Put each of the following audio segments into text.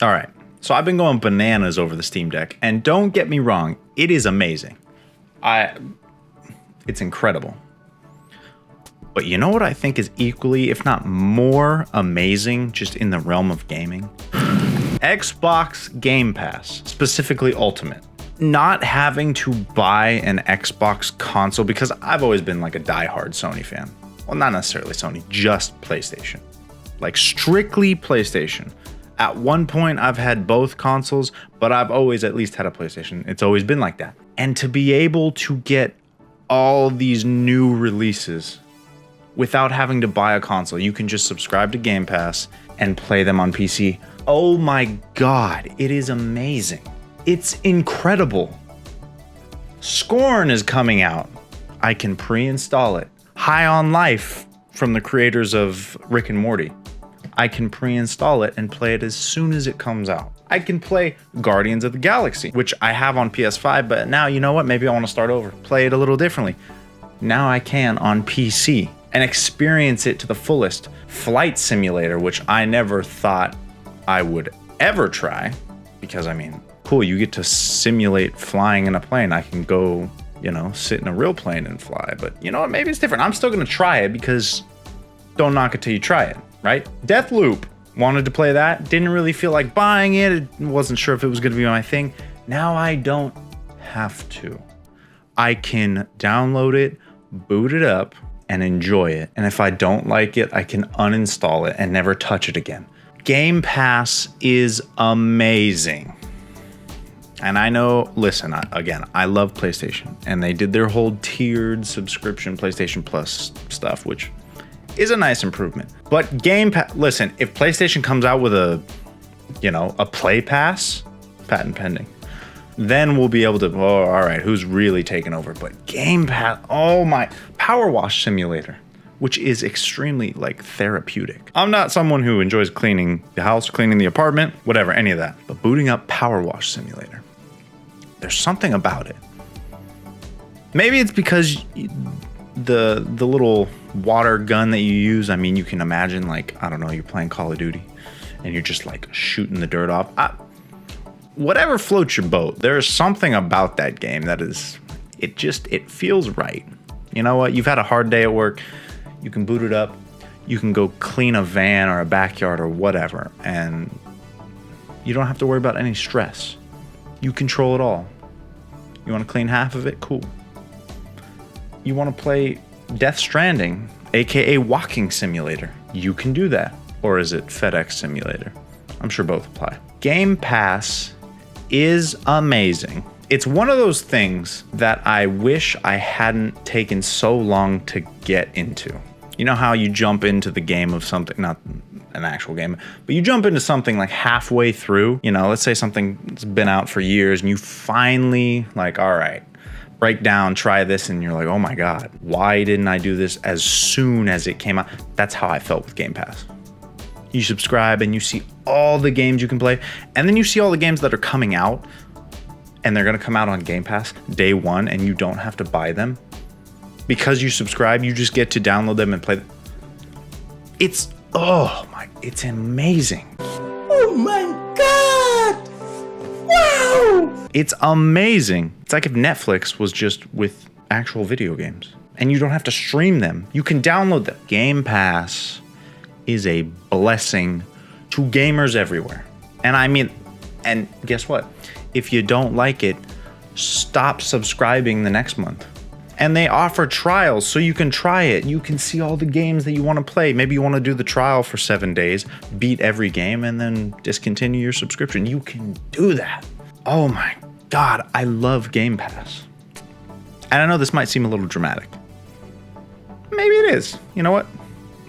All right, so I've been going bananas over the Steam Deck, and don't get me wrong, it is amazing. It's incredible. But you know what I think is equally, if not more amazing, just in the realm of gaming? Xbox Game Pass, specifically Ultimate. Not having to buy an Xbox console, because I've always been like a diehard Sony fan. Well, not necessarily Sony, just PlayStation. Like strictly PlayStation. At one point, I've had both consoles, but I've always at least had a PlayStation. It's always been like that. And to be able to get all these new releases without having to buy a console, you can just subscribe to Game Pass and play them on PC. Oh my God, it is amazing. It's incredible. Scorn is coming out. I can pre-install it. High on Life from the creators of Rick and Morty. I can pre-install it and play it as soon as it comes out. I can play Guardians of the Galaxy, which I have on PS5, but now, you know what? Maybe I want to start over, play it a little differently. Now I can on PC and experience it to the fullest. Flight Simulator, which I never thought I would ever try, because I mean, cool, you get to simulate flying in a plane. I can go, you know, sit in a real plane and fly, but you know what? Maybe it's different. I'm still going to try it because don't knock it till you try it. Right? Deathloop. Wanted to play that. Didn't really feel like buying it. Wasn't sure if it was going to be my thing. Now I don't have to. I can download it, boot it up, and enjoy it. And if I don't like it, I can uninstall it and never touch it again. Game Pass is amazing. And I know, listen, I love PlayStation. And they did their whole tiered subscription PlayStation Plus stuff, which is a nice improvement. But Game Pass, listen, if PlayStation comes out with a Play Pass, patent pending, then we'll be able to, oh, all right, who's really taking over? But Game Pass, oh my, Power Wash Simulator, which is extremely like therapeutic. I'm not someone who enjoys cleaning the house, cleaning the apartment, whatever, any of that. But booting up Power Wash Simulator, there's something about it. Maybe it's because the little water gun that you use, I mean, you can imagine, like, I don't know, you're playing Call of Duty and you're just like shooting the dirt off. Whatever floats your boat, there's something about that game that is, it feels right. You know what? You've had a hard day at work. You can boot it up. You can go clean a van or a backyard or whatever, and you don't have to worry about any stress. You control it all. You want to clean half of it? Cool. You want to play Death Stranding, aka Walking Simulator? You can do that. Or is it FedEx Simulator? I'm sure both apply. Game Pass is amazing. It's one of those things that I wish I hadn't taken so long to get into. You know how you jump into the game of something, not an actual game, but you jump into something like halfway through, you know, let's say something's been out for years and you finally like, all right, break down, try this, and you're like, oh my God, why didn't I do this as soon as it came out? That's how I felt with Game Pass. You subscribe and you see all the games you can play, and then you see all the games that are coming out, and they're gonna come out on Game Pass day one, and you don't have to buy them. Because you subscribe, you just get to download them and play them. It's amazing. Oh my God! Wow! It's amazing. It's like if Netflix was just with actual video games and you don't have to stream them. You can download them. Game Pass is a blessing to gamers everywhere. And I mean, and guess what? If you don't like it, stop subscribing the next month. And they offer trials so you can try it. You can see all the games that you want to play. Maybe you want to do the trial for 7 days, beat every game, and then discontinue your subscription. You can do that. Oh my God, I love Game Pass. And I know this might seem a little dramatic. Maybe it is. You know what?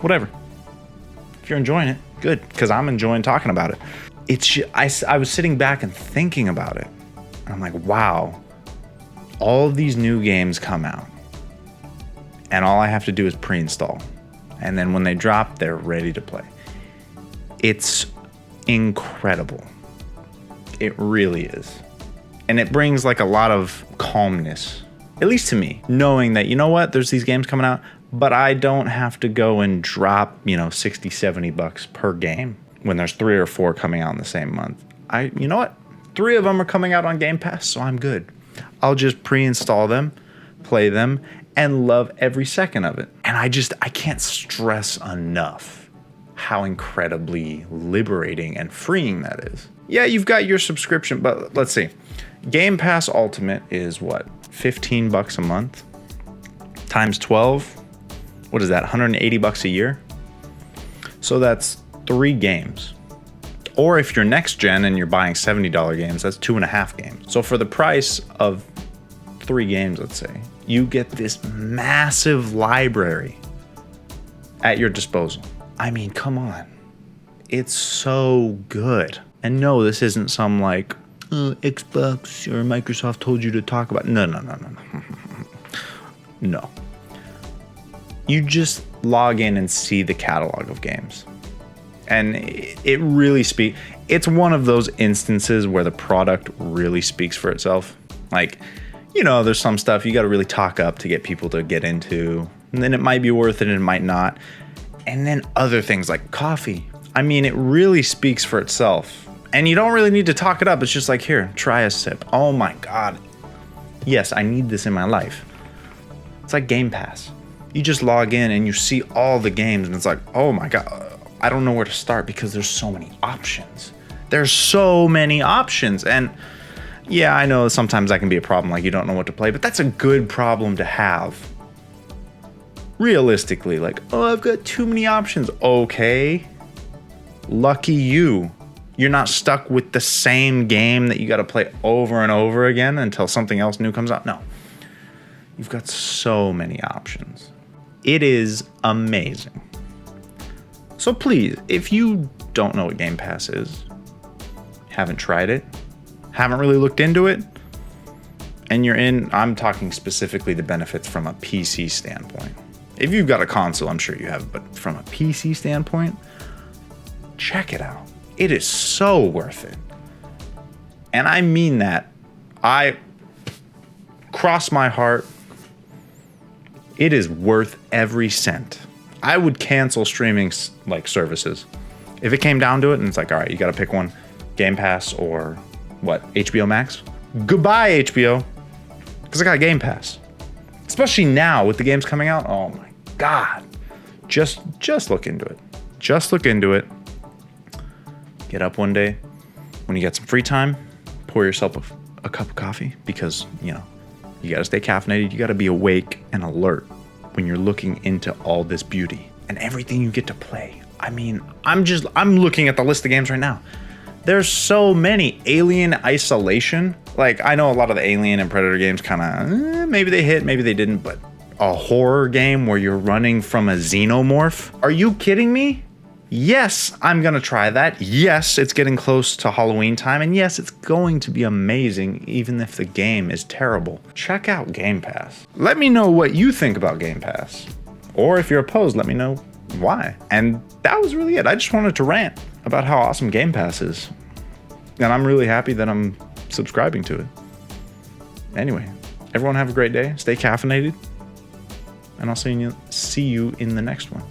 Whatever. If you're enjoying it, good, because I'm enjoying talking about it. I was sitting back and thinking about it. And I'm like, wow. All of these new games come out, and all I have to do is pre-install. And then when they drop, they're ready to play. It's incredible. It really is. And it brings like a lot of calmness, at least to me, knowing that, you know what, there's these games coming out, but I don't have to go and drop, $60, $70 per game when there's 3 or 4 coming out in the same month. You know what? 3 of them are coming out on Game Pass, so I'm good. I'll just pre-install them, play them, and love every second of it. And I can't stress enough how incredibly liberating and freeing that is. Yeah, you've got your subscription, but let's see. Game Pass Ultimate is what? $15 a month times 12. What is that? $180 a year. So that's 3 games. Or if you're next gen and you're buying $70 games, that's 2.5 games. So for the price of 3 games, let's say, you get this massive library at your disposal. I mean, come on. It's so good. And no, this isn't some like, Xbox or Microsoft told you to talk about. No. No. You just log in and see the catalog of games. And it really speaks. It's one of those instances where the product really speaks for itself. Like, you know, there's some stuff you got to really talk up to get people to get into. And then it might be worth it and it might not. And then other things like coffee. I mean, it really speaks for itself. And you don't really need to talk it up. It's just like, here, try a sip. Oh my God. Yes, I need this in my life. It's like Game Pass. You just log in and you see all the games and it's like, oh my God, I don't know where to start because there's so many options. There's so many options. And yeah, I know sometimes that can be a problem, like you don't know what to play, but that's a good problem to have. Realistically, like, oh, I've got too many options. Okay. Lucky you. You're not stuck with the same game that you got to play over and over again until something else new comes out. No. You've got so many options. It is amazing. So please, if you don't know what Game Pass is, haven't tried it, haven't really looked into it, and I'm talking specifically the benefits from a PC standpoint. If you've got a console, I'm sure you have, but from a PC standpoint, check it out. It is so worth it. And I mean that. I cross my heart. It is worth every cent. I would cancel streaming like services. If it came down to it and it's like, all right, you got to pick one, Game Pass or what, HBO Max? Goodbye, HBO. Because I got Game Pass. Especially now with the games coming out. Oh my God. Just look into it. Just look into it. Get up one day when you get some free time, pour yourself a cup of coffee because, you know, you got to stay caffeinated. You got to be awake and alert when you're looking into all this beauty and everything you get to play. I mean, I'm looking at the list of games right now. There's so many. Alien Isolation. Like, I know a lot of the Alien and Predator games kind of, maybe they hit, maybe they didn't, but a horror game where you're running from a xenomorph? Are you kidding me? Yes, I'm going to try that. Yes, it's getting close to Halloween time. And yes, it's going to be amazing, even if the game is terrible. Check out Game Pass. Let me know what you think about Game Pass. Or if you're opposed, let me know why. And that was really it. I just wanted to rant about how awesome Game Pass is. And I'm really happy that I'm subscribing to it. Anyway, everyone have a great day. Stay caffeinated. And I'll see you in the next one.